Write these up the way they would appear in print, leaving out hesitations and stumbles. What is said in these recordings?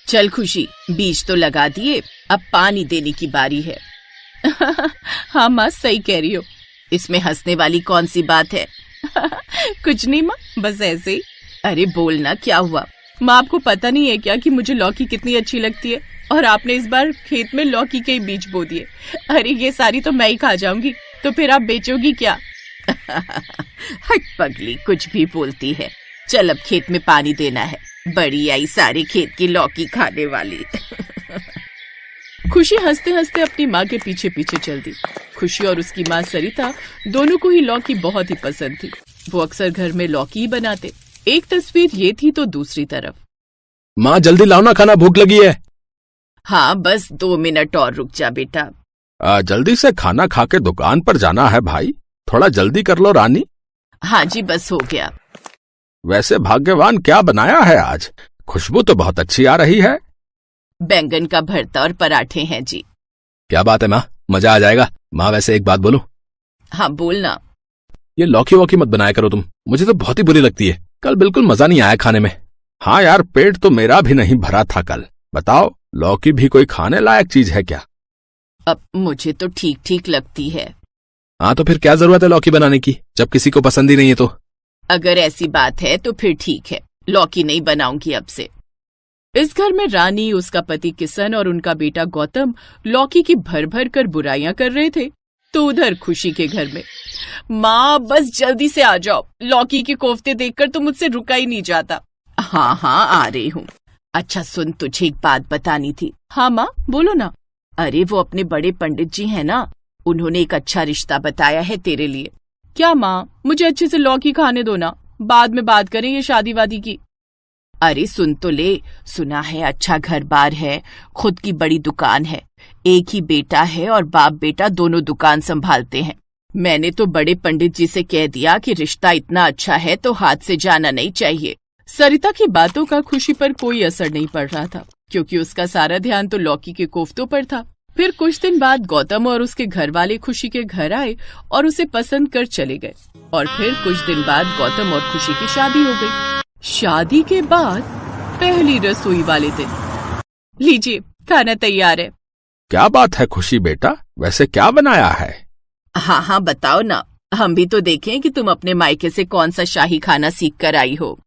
चल खुशी, बीज तो लगा दिए, अब पानी देने की बारी है। हाँ माँ, सही कह रही हो, इसमें हंसने वाली कौन सी बात है। कुछ नहीं माँ, बस ऐसे ही। अरे बोलना, क्या हुआ? माँ, आपको पता नहीं है क्या कि मुझे लौकी कितनी अच्छी लगती है, और आपने इस बार खेत में लौकी के ही बीज बो दिए। अरे ये सारी तो मैं ही खा जाऊंगी, तो फिर आप बेचोगी क्या? हट पगली, कुछ भी बोलती है। चल अब खेत में पानी देना है, बड़ी आई सारे खेत की लौकी खाने वाली। खुशी हंसते हंसते अपनी माँ के पीछे पीछे चल दी। खुशी और उसकी माँ सरिता दोनों को ही लौकी बहुत ही पसंद थी। वो अक्सर घर में लौकी ही बनाते। एक तस्वीर ये थी तो दूसरी तरफ। माँ जल्दी लाओ ना, खाना, भूख लगी है। हाँ बस 2 मिनट और रुक जा बेटा। जल्दी से खाना खा के दुकान पर जाना है भाई, थोड़ा जल्दी कर लो रानी। हाँ जी, बस हो गया। वैसे भाग्यवान, क्या बनाया है आज? खुशबू तो बहुत अच्छी आ रही है। बैंगन का भरता और पराठे हैं जी। क्या बात है माँ, मजा आ जाएगा। माँ वैसे एक बात बोलूं? हाँ बोलना। ये लौकी वौकी मत बनाया करो तुम, मुझे तो बहुत ही बुरी लगती है। कल बिल्कुल मजा नहीं आया खाने में। हाँ यार, पेट तो मेरा भी नहीं भरा था कल। बताओ, लौकी भी कोई खाने लायक चीज है क्या? अब मुझे तो ठीक ठीक लगती है। हाँ तो फिर क्या जरूरत है लौकी बनाने की, जब किसी को पसंद ही नहीं है तो? अगर ऐसी बात है तो फिर ठीक है, लौकी नहीं बनाऊंगी अब से। इस घर में रानी, उसका पति किशन और उनका बेटा गौतम लौकी की भर भर कर बुराइयां कर रहे थे। तो उधर खुशी के घर में, माँ बस जल्दी से आ जाओ, लौकी के कोफ्ते देखकर तो मुझसे रुका ही नहीं जाता। हाँ हाँ आ रही हूँ। अच्छा सुन, तुझे एक बात बतानी थी। हाँ माँ बोलो ना। अरे वो अपने बड़े पंडित जी हैं ना, उन्होंने एक अच्छा रिश्ता बताया है तेरे लिए। क्या माँ, मुझे अच्छे से लौकी खाने दो ना, बाद में बात करें ये शादी वादी की। अरे सुन तो ले, सुना है अच्छा घर बार है, खुद की बड़ी दुकान है, एक ही बेटा है और बाप बेटा दोनों दुकान संभालते हैं। मैंने तो बड़े पंडित जी से कह दिया कि रिश्ता इतना अच्छा है तो हाथ से जाना नहीं चाहिए। सरिता की बातों का खुशी पर कोई असर नहीं पड़ रहा था, क्योंकि उसका सारा ध्यान तो लौकी के कोफ्तों पर था। फिर कुछ दिन बाद गौतम और उसके घर वाले खुशी के घर आए और उसे पसंद कर चले गए। और फिर कुछ दिन बाद गौतम और खुशी की शादी हो गई। शादी के बाद पहली रसोई वाले दिन, लीजिए खाना तैयार है। क्या बात है खुशी बेटा, वैसे क्या बनाया है? हाँ हाँ बताओ ना, हम भी तो देखें कि तुम अपने मायके से कौन सा शाही खाना सीख कर आई हो।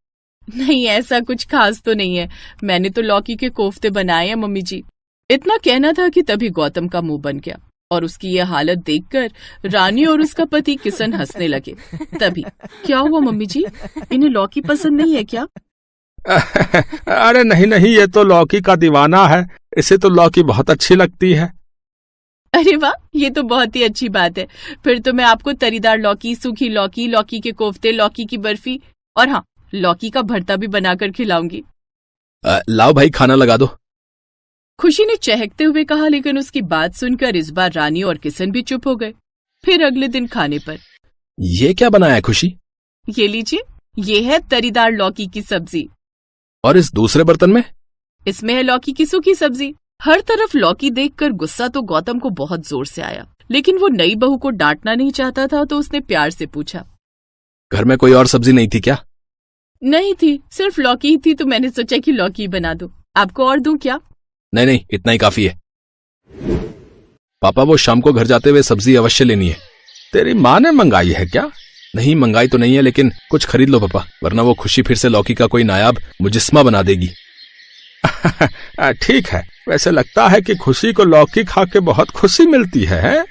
नहीं, ऐसा कुछ खास तो नहीं है, मैंने तो लौकी के कोफ्ते बनाए हैं मम्मी जी। इतना कहना था कि तभी गौतम का मुंह बन गया और उसकी ये हालत देखकर रानी और उसका पति किशन हंसने लगे। तभी, क्या हुआ मम्मी जी, इन्हें लौकी पसंद नहीं है क्या? अरे नहीं नहीं, ये तो लौकी का दीवाना है, इसे तो लौकी बहुत अच्छी लगती है। अरे वाह, ये तो बहुत ही अच्छी बात है। फिर तो मैं आपको तरीदार लौकी, सूखी लौकी, लौकी के कोफ्ते, लौकी की बर्फी और हाँ, लौकी का भरता भी बनाकर खिलाऊंगी। लाओ भाई, खाना लगा दो। खुशी ने चहकते हुए कहा, लेकिन उसकी बात सुनकर इस बार रानी और किशन भी चुप हो गए। फिर अगले दिन खाने पर, ये क्या बनाया है खुशी? ये लीजिए, ये है तरीदार लौकी की सब्जी। और इस दूसरे बर्तन में? इसमें है लौकी की सूखी सब्जी। हर तरफ लौकी देखकर गुस्सा तो गौतम को बहुत जोर से आया, लेकिन वो नई बहू को डांटना नहीं चाहता था, तो उसने प्यार से पूछा, घर में कोई और सब्जी नहीं थी क्या? नहीं थी, सिर्फ लौकी ही थी, तो मैंने सोचा कि लौकी बना दूं। आपको और दूं क्या? नहीं नहीं, इतना ही काफी है। पापा, वो शाम को घर जाते हुए सब्जी अवश्य लेनी है। तेरी माँ ने मंगाई है क्या? नहीं, मंगाई तो नहीं है, लेकिन कुछ खरीद लो पापा, वरना वो खुशी फिर से लौकी का कोई नायाब मुजस्मा बना देगी। ठीक है, वैसे लगता है कि खुशी को लौकी खा के बहुत खुशी मिलती है?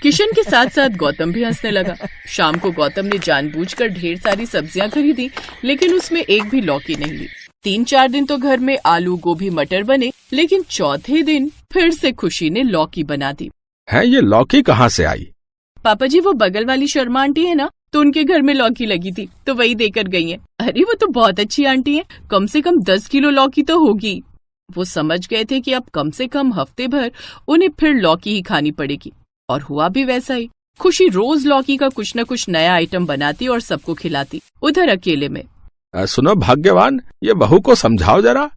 किशन के साथ साथ गौतम भी हंसने लगा। शाम को गौतम ने जानबूझकर ढेर सारी सब्जियां खरीदी, लेकिन उसमें एक भी लौकी नहीं ली। 3-4 दिन तो घर में आलू, गोभी, मटर बने, लेकिन चौथे दिन फिर से खुशी ने लौकी बना दी। है, ये लौकी कहाँ से आई? पापा जी, वो बगल वाली शर्मा आंटी है ना, तो उनके घर में लौकी लगी थी, तो वही देकर गई है। अरे वो तो बहुत अच्छी आंटी है, कम से कम 10 किलो लौकी तो होगी। वो समझ गए थे कि अब कम से कम हफ्ते भर उन्हें फिर लौकी ही खानी पड़ेगी, और हुआ भी वैसा ही। खुशी रोज लौकी का कुछ न कुछ नया आइटम बनाती और सबको खिलाती। उधर अकेले में, सुनो भाग्यवान, ये बहू को समझाओ जरा।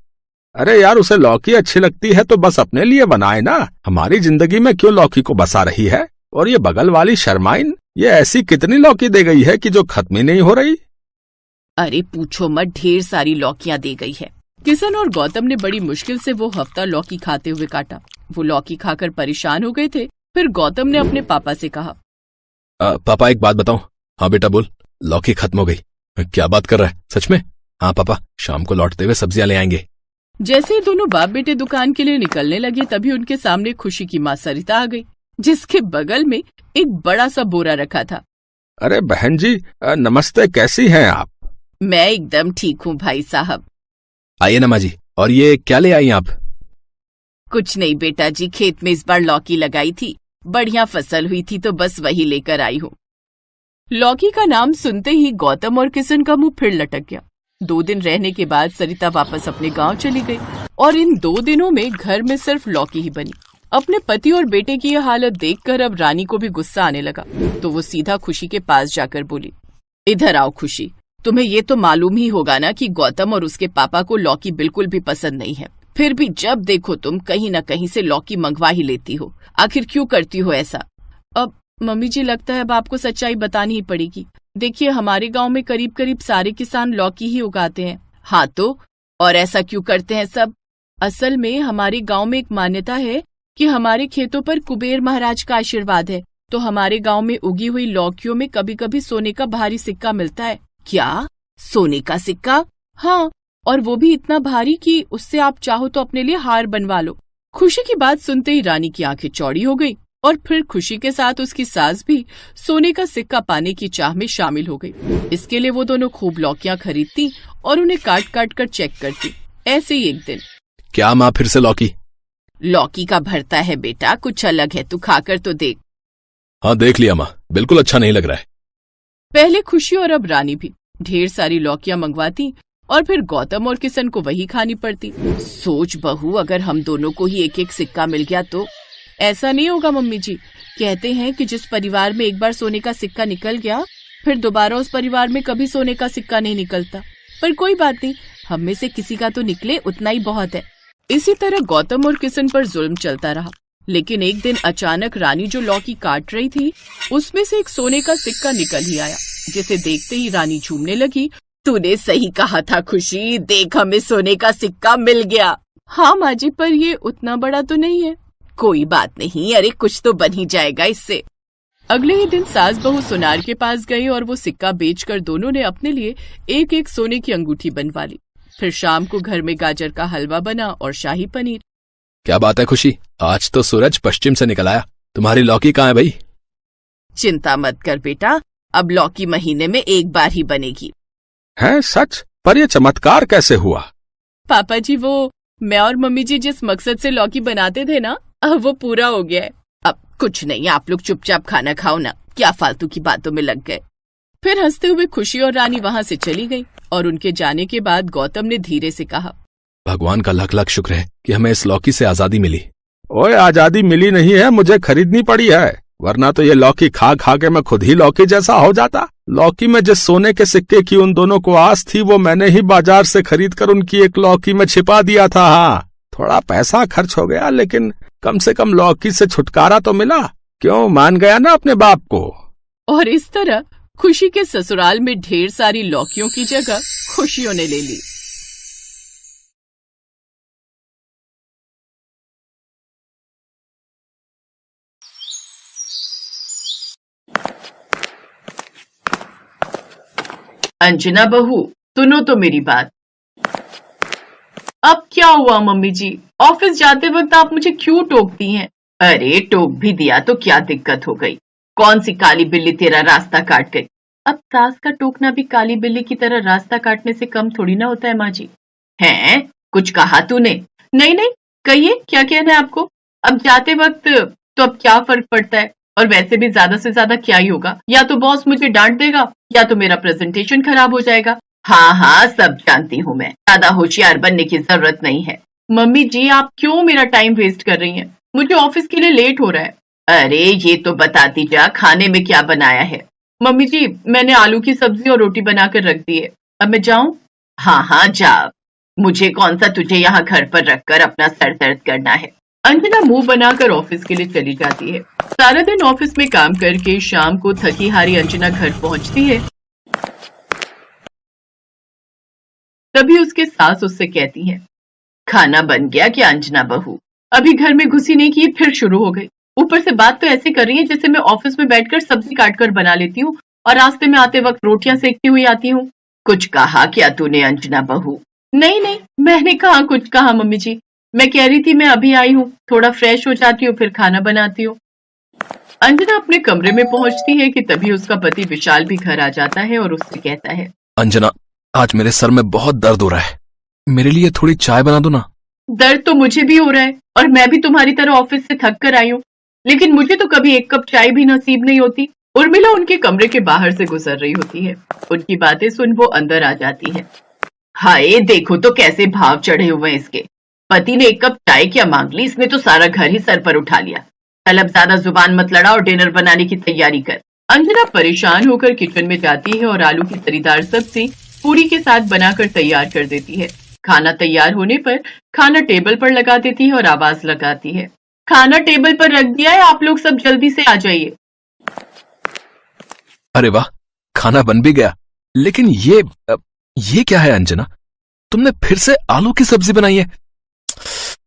अरे यार, उसे लौकी अच्छी लगती है तो बस अपने लिए बनाए ना, हमारी जिंदगी में क्यों लौकी को बसा रही है? और ये बगल वाली शर्माइन, ये ऐसी कितनी लौकी दे गई है कि जो खत्म ही नहीं हो रही। अरे पूछो मत, ढेर सारी लौकियां दे गई है। किशन और गौतम ने बड़ी मुश्किल से वो हफ्ता लौकी खाते हुए काटा। वो लौकी खाकर परेशान हो गए थे। फिर गौतम ने अपने पापा से कहा, पापा एक बात बताऊं? हाँ बेटा बोल। लौकी खत्म हो गई। क्या बात कर रहा है, सच में? हाँ पापा, शाम को लौटते हुए सब्जियां ले आएंगे। जैसे ही दोनों बाप बेटे दुकान के लिए निकलने लगे तभी उनके सामने खुशी की माँ सरिता आ गई, जिसके बगल में एक बड़ा सा बोरा रखा था। अरे बहन जी, नमस्ते, कैसी हैं आप? मैं एकदम ठीक हूँ भाई साहब। आइए नमा जी, और ये क्या ले आई आप? कुछ नहीं बेटा जी, खेत में इस बार लौकी लगाई थी, बढ़िया फसल हुई थी तो बस वही लेकर आई हूँ। लौकी का नाम सुनते ही गौतम और किशन का मुंह फिर लटक गया। 2 दिन रहने के बाद सरिता वापस अपने गांव चली गई और इन 2 दिनों में घर में सिर्फ लौकी ही बनी। अपने पति और बेटे की यह हालत देखकर अब रानी को भी गुस्सा आने लगा, तो वो सीधा खुशी के पास जाकर बोली, इधर आओ खुशी, तुम्हें ये तो मालूम ही होगा ना कि गौतम और उसके पापा को लौकी बिल्कुल भी पसंद नहीं है, फिर भी जब देखो तुम कहीं न कहीं से लौकी मंगवा ही लेती हो, आखिर क्यों करती हो ऐसा? अब मम्मी जी, लगता है अब आपको सच्चाई बतानी ही पड़ेगी। देखिए, हमारे गांव में करीब करीब सारे किसान लौकी ही उगाते हैं। हाँ तो, और ऐसा क्यों करते हैं सब? असल में हमारे गांव में एक मान्यता है कि हमारे खेतों पर कुबेर महाराज का आशीर्वाद है, तो हमारे गांव में उगी हुई लौकियों में कभी कभी सोने का भारी सिक्का मिलता है। क्या? सोने का सिक्का? हाँ, और वो भी इतना भारी कि उससे आप चाहो तो अपने लिए हार बनवा लो। खुशी की बात सुनते ही रानी की आंखें चौड़ी हो गई और फिर खुशी के साथ उसकी सास भी सोने का सिक्का पाने की चाह में शामिल हो गई। इसके लिए वो दोनों खूब लौकियां खरीदती और उन्हें काट काट कर चेक करती। ऐसे ही एक दिन, क्या माँ फिर से लौकी? लौकी का भरता है बेटा, कुछ अलग है, तू खाकर तो देख। हाँ देख लिया माँ, बिल्कुल अच्छा नहीं लग रहा है। पहले खुशी और अब रानी भी ढेर सारी लौकियां मंगवाती और फिर गौतम और किशन को वही खानी पड़ती। सोच बहू, अगर हम दोनों को ही एक एक सिक्का मिल गया तो? ऐसा नहीं होगा मम्मी जी, कहते हैं कि जिस परिवार में एक बार सोने का सिक्का निकल गया फिर दोबारा उस परिवार में कभी सोने का सिक्का नहीं निकलता। पर कोई बात नहीं, हम में से किसी का तो निकले उतना ही बहुत है। इसी तरह गौतम और किशन पर जुल्म चलता रहा, लेकिन एक दिन अचानक रानी जो लौकी काट रही थी उसमें से एक सोने का सिक्का निकल ही आया, जिसे देखते ही रानी झूमने लगी। तूने सही कहा था खुशी, देख हमें सोने का सिक्का मिल गया। हाँ माँ जी, पर ये उतना बड़ा तो नहीं है। कोई बात नहीं, अरे कुछ तो बन ही जाएगा इससे। अगले ही दिन सास बहू सुनार के पास गई और वो सिक्का बेचकर दोनों ने अपने लिए एक एक सोने की अंगूठी बनवा ली। फिर शाम को घर में गाजर का हलवा बना और शाही पनीर। क्या बात है खुशी, आज तो सूरज पश्चिम से निकल आया। तुम्हारी लौकी कहाँ है भाई? चिंता मत कर बेटा, अब लौकी महीने में एक बार ही बनेगी। है सच? पर यह चमत्कार कैसे हुआ? पापा जी, वो मैं और मम्मी जी जिस मकसद से लौकी बनाते थे ना, अब वो पूरा हो गया है। अब कुछ नहीं, आप लोग चुपचाप खाना खाओ ना, क्या फालतू की बातों में लग गए। फिर हंसते हुए खुशी और रानी वहाँ से चली गई और उनके जाने के बाद गौतम ने धीरे से कहा, भगवान का लाख लाख शुक्र है कि हमें इस लौकी से आजादी मिली। ओए, आजादी मिली नहीं है, मुझे खरीदनी पड़ी है, वरना तो ये लौकी खा खा के मैं खुद ही लौकी जैसा हो जाता। लौकी में जिस सोने के सिक्के की उन दोनों को आस थी वो मैंने ही बाजार से खरीद कर उनकी एक लौकी में छिपा दिया था। हाँ, थोड़ा पैसा खर्च हो गया, लेकिन कम से कम लौकी से छुटकारा तो मिला। क्यों, मान गया ना अपने बाप को। और इस तरह खुशी के ससुराल में ढेर सारी लौकियों की जगह खुशियों ने ले ली। अंजना बहू, सुनो तो मेरी बात। अब क्या हुआ मम्मी जी, ऑफिस जाते वक्त आप मुझे क्यों टोकती हैं? अरे टोक भी दिया तो क्या दिक्कत हो गई? कौन सी काली बिल्ली तेरा रास्ता काट गई? अब सास का टोकना भी काली बिल्ली की तरह रास्ता काटने से कम थोड़ी ना होता है माँ जी। हैं? कुछ कहा तूने? नहीं नहीं, कहिए क्या कहना है आपको। अब जाते वक्त तो अब क्या फर्क पड़ता है, और वैसे भी ज्यादा से ज्यादा क्या ही होगा, या तो बॉस मुझे डांट देगा या तो मेरा प्रेजेंटेशन खराब हो जाएगा। हाँ हाँ, सब जानती हूँ मैं, ज्यादा होशियार बनने की जरूरत नहीं है। मम्मी जी, आप क्यों मेरा टाइम वेस्ट कर रही हैं? मुझे ऑफिस के लिए लेट हो रहा है। अरे ये तो बताती जा, खाने में क्या बनाया है? मम्मी जी, मैंने आलू की सब्जी और रोटी बनाकर रख दी है, अब मैं जाऊं? हाँ हाँ जा, मुझे कौन सा तुझे यहाँ घर पर रखकर अपना सर दर्द करना है। अंजना मुंह बनाकर ऑफिस के लिए चली जाती है। सारा दिन ऑफिस में काम करके शाम को थकी हारी अंजना घर पहुंचती है तभी उसके सास उससे कहती है, खाना बन गया क्या अंजना बहू? अभी घर में घुसी नहीं कि फिर शुरू हो गई। ऊपर से बात तो ऐसे कर रही है जैसे मैं ऑफिस में बैठकर सब्जी काट कर बना लेती हूँ और रास्ते में आते वक्त रोटियां सेकती हुई आती हूँ। कुछ कहा क्या तूने अंजना बहू? नहीं नहीं, मैंने कहा कुछ कहा मम्मी जी। मैं कह रही थी मैं अभी आई हूँ, थोड़ा फ्रेश हो जाती हूँ फिर खाना बनाती हूँ। अंजना अपने कमरे में पहुंचती है कि तभी उसका पति विशाल भी घर आ जाता है और उससे कहता है, अंजना, आज मेरे सर में बहुत दर्द हो रहा है, मेरे लिए थोड़ी चाय बना दो ना। दर्द तो मुझे भी हो रहा है और मैं भी तुम्हारी तरह ऑफिस से थक कर आई हूँ, लेकिन मुझे तो कभी एक कप चाय भी नसीब नहीं होती। उर्मिला उनके कमरे के बाहर से गुजर रही होती है। उनकी बातें सुन वो अंदर आ जाती है। हाय, देखो तो कैसे भाव चढ़े हुए हैं इसके। पति ने एक कप चाय क्या मांग ली, इसने तो सारा घर ही सर पर उठा लिया। कल अब ज्यादा जुबान मत लड़ा और डिनर बनाने की तैयारी कर। अंजना परेशान होकर किचन में जाती है और आलू की तरीदार सब्जी पूरी के साथ बनाकर तैयार कर देती है। खाना तैयार होने पर खाना टेबल पर लगा देती है और आवाज लगाती है, खाना टेबल पर रख दिया है, आप लोग सब जल्दी से आ जाइए। अरे वाह, खाना बन भी गया। लेकिन ये क्या है अंजना? तुमने फिर से आलू की सब्जी बनाई है?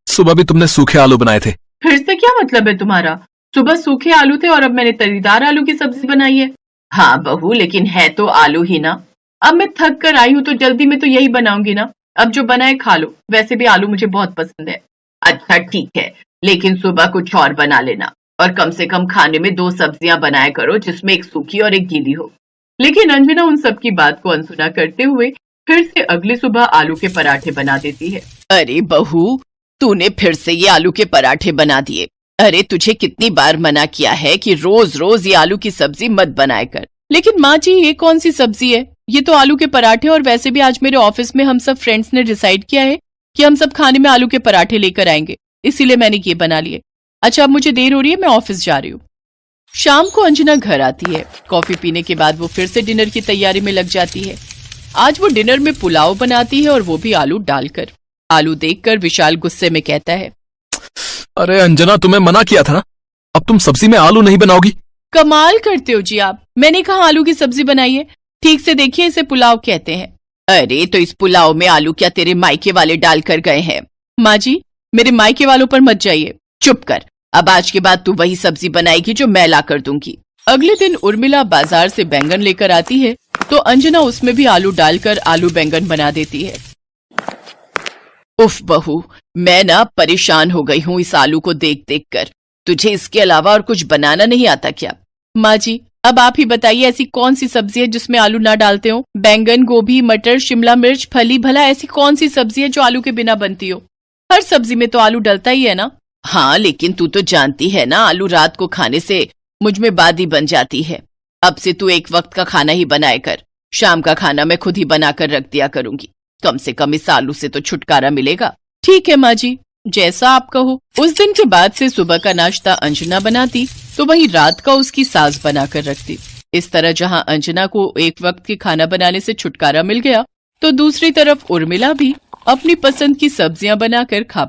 सुबह भी तुमने सूखे आलू बनाए थे। फिर से क्या मतलब है तुम्हारा? सुबह सूखे आलू थे और अब मैंने तरीदार आलू की सब्जी बनाई है। हाँ बहू, लेकिन है तो आलू ही ना। अब मैं थक कर आई हूँ तो जल्दी में तो यही बनाऊंगी ना। अब जो बनाए खा लो, वैसे भी आलू मुझे बहुत पसंद है। अच्छा ठीक है, लेकिन सुबह कुछ और बना लेना और कम से कम खाने में 2 सब्जियां बनाया करो जिसमें एक सूखी और एक गीली हो। लेकिन अंजना उन सबकी बात को अनसुना करते हुए फिर से अगली सुबह आलू के पराठे बना देती है। अरे बहू, तूने फिर से ये आलू के पराठे बना दिए। अरे तुझे कितनी बार मना किया है कि रोज रोज ये आलू की सब्जी मत बनाया कर। लेकिन माँ जी, ये कौन सी सब्जी है? ये तो आलू के पराठे, और वैसे भी आज मेरे ऑफिस में हम सब फ्रेंड्स ने डिसाइड किया है कि हम सब खाने में आलू के पराठे लेकर आएंगे, इसीलिए मैंने ये बना लिए। अच्छा, अब मुझे देर हो रही है, मैं ऑफिस जा रही हूँ। शाम को अंजना घर आती है। कॉफी पीने के बाद वो फिर से डिनर की तैयारी में लग जाती है। आज वो डिनर में पुलाव बनाती है और वो भी आलू डालकर। आलू देखकर विशाल गुस्से में कहता है, अरे अंजना, तुम्हें मना किया था ना, अब तुम सब्जी में आलू नहीं बनाओगी? कमाल करते हो जी आप। मैंने कहा आलू की सब्जी बनाई है, ठीक से देखिए, इसे पुलाव कहते हैं। अरे तो इस पुलाव में आलू क्या तेरे मायके वाले डालकर गए हैं? माँ जी, मेरे मायके वालों पर मत जाइए, चुप कर। अब आज के बाद तू वही सब्जी बनाएगी जो मैं ला कर दूंगी। अगले दिन उर्मिला बाजार से बैंगन लेकर आती है तो अंजना उसमें भी आलू डालकर आलू बैंगन बना देती है। उफ बहू, मैं ना परेशान हो गई हूँ इस आलू को देख देख कर। तुझे इसके अलावा और कुछ बनाना नहीं आता क्या? माँ जी, अब आप ही बताइए, ऐसी कौन सी सब्जी है जिसमें आलू ना डालते हो? बैंगन, गोभी, मटर, शिमला मिर्च, फली, भला ऐसी कौन सी सब्जी है जो आलू के बिना बनती हो? हर सब्जी में तो आलू डलता ही है ना। हाँ, लेकिन तू तो जानती है ना, आलू रात को खाने से मुझ में बादी बन जाती है। अब से तू एक वक्त का खाना ही बनाया कर। शाम का खाना मैं खुद ही बनाकर रख दिया करूंगी। कम से कम इस आलू से तो छुटकारा मिलेगा। ठीक है माँ जी, जैसा आप कहो। उस दिन के बाद से सुबह का नाश्ता अंजना बनाती तो वहीं रात का उसकी सास बनाकर रखती। इस तरह जहां अंजना को एक वक्त के खाना बनाने से छुटकारा मिल गया, तो दूसरी तरफ उर्मिला भी अपनी पसंद की सब्जियां बनाकर खा